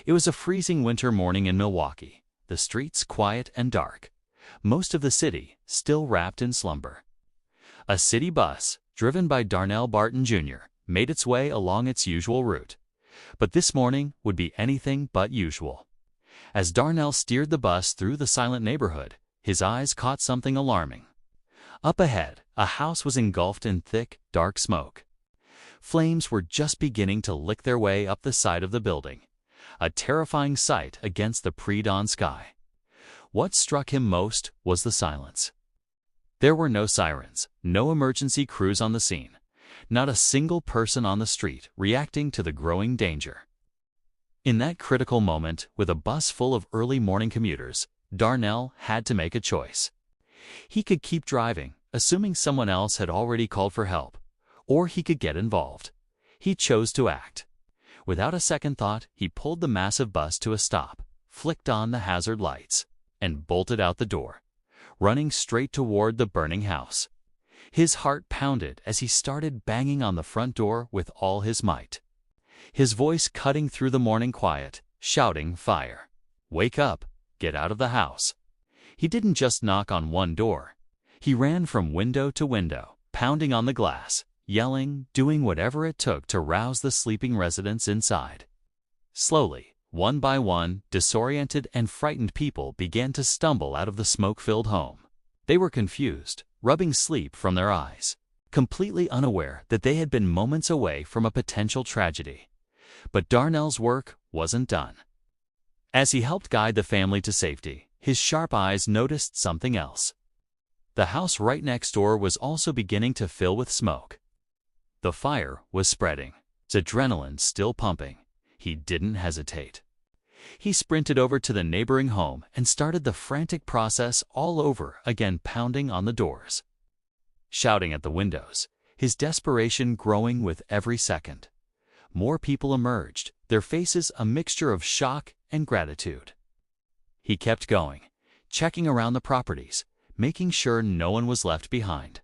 It was a freezing winter morning in Milwaukee, the streets quiet and dark, most of the city still wrapped in slumber. A city bus, driven by Darnell Barton Jr., made its way along its usual route. But this morning would be anything but usual. As Darnell steered the bus through the silent neighborhood, his eyes caught something alarming. Up ahead, a house was engulfed in thick, dark smoke. Flames were just beginning to lick their way up the side of the building, a terrifying sight against the pre-dawn sky. What struck him most was the silence. There were no sirens, no emergency crews on the scene, not a single person on the street reacting to the growing danger. In that critical moment, with a bus full of early morning commuters, Darnell had to make a choice. He could keep driving, assuming someone else had already called for help, or he could get involved. He chose to act. Without a second thought, he pulled the massive bus to a stop, flicked on the hazard lights, and bolted out the door, running straight toward the burning house. His heart pounded as he started banging on the front door with all his might. His voice cutting through the morning quiet, shouting fire. "Wake up! Get out of the house!" He didn't just knock on one door. He ran from window to window, pounding on the glass, yelling, doing whatever it took to rouse the sleeping residents inside. Slowly, one by one, disoriented and frightened people began to stumble out of the smoke-filled home. They were confused, rubbing sleep from their eyes, completely unaware that they had been moments away from a potential tragedy. But Darnell's work wasn't done. As he helped guide the family to safety, his sharp eyes noticed something else. The house right next door was also beginning to fill with smoke. The fire was spreading, his adrenaline still pumping. He didn't hesitate. He sprinted over to the neighboring home and started the frantic process all over again, pounding on the doors, shouting at the windows, his desperation growing with every second. More people emerged, their faces a mixture of shock and gratitude. He kept going, checking around the properties, making sure no one was left behind.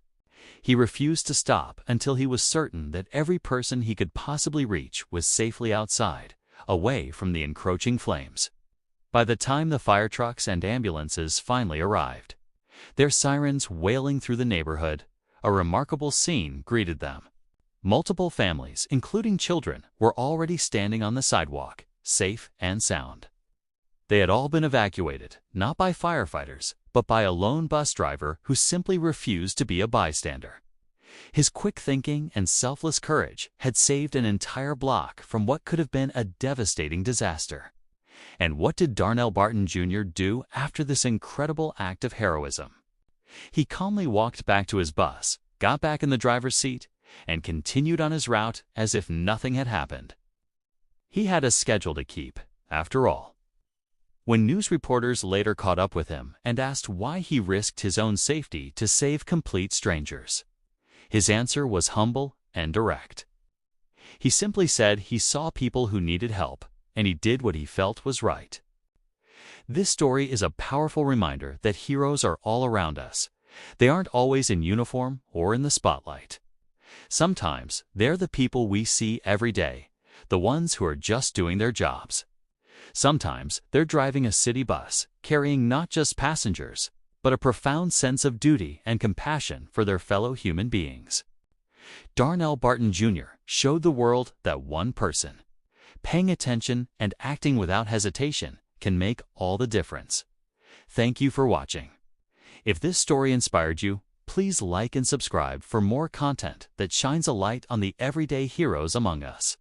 He refused to stop until he was certain that every person he could possibly reach was safely outside, away from the encroaching flames. By the time the fire trucks and ambulances finally arrived, their sirens wailing through the neighborhood, a remarkable scene greeted them. Multiple families, including children, were already standing on the sidewalk, safe and sound. They had all been evacuated, not by firefighters, but by a lone bus driver who simply refused to be a bystander. His quick thinking and selfless courage had saved an entire block from what could have been a devastating disaster. And what did Darnell Barton Jr. do after this incredible act of heroism? He calmly walked back to his bus, got back in the driver's seat, and continued on his route as if nothing had happened. He had a schedule to keep, after all. When news reporters later caught up with him and asked why he risked his own safety to save complete strangers, his answer was humble and direct. He simply said he saw people who needed help, and he did what he felt was right. This story is a powerful reminder that heroes are all around us. They aren't always in uniform or in the spotlight. Sometimes they're the people we see every day, the ones who are just doing their jobs. Sometimes they're driving a city bus, carrying not just passengers, but a profound sense of duty and compassion for their fellow human beings. Darnell Barton Jr. showed the world that one person, paying attention and acting without hesitation, can make all the difference. Thank you for watching. If this story inspired you, please like and subscribe for more content that shines a light on the everyday heroes among us.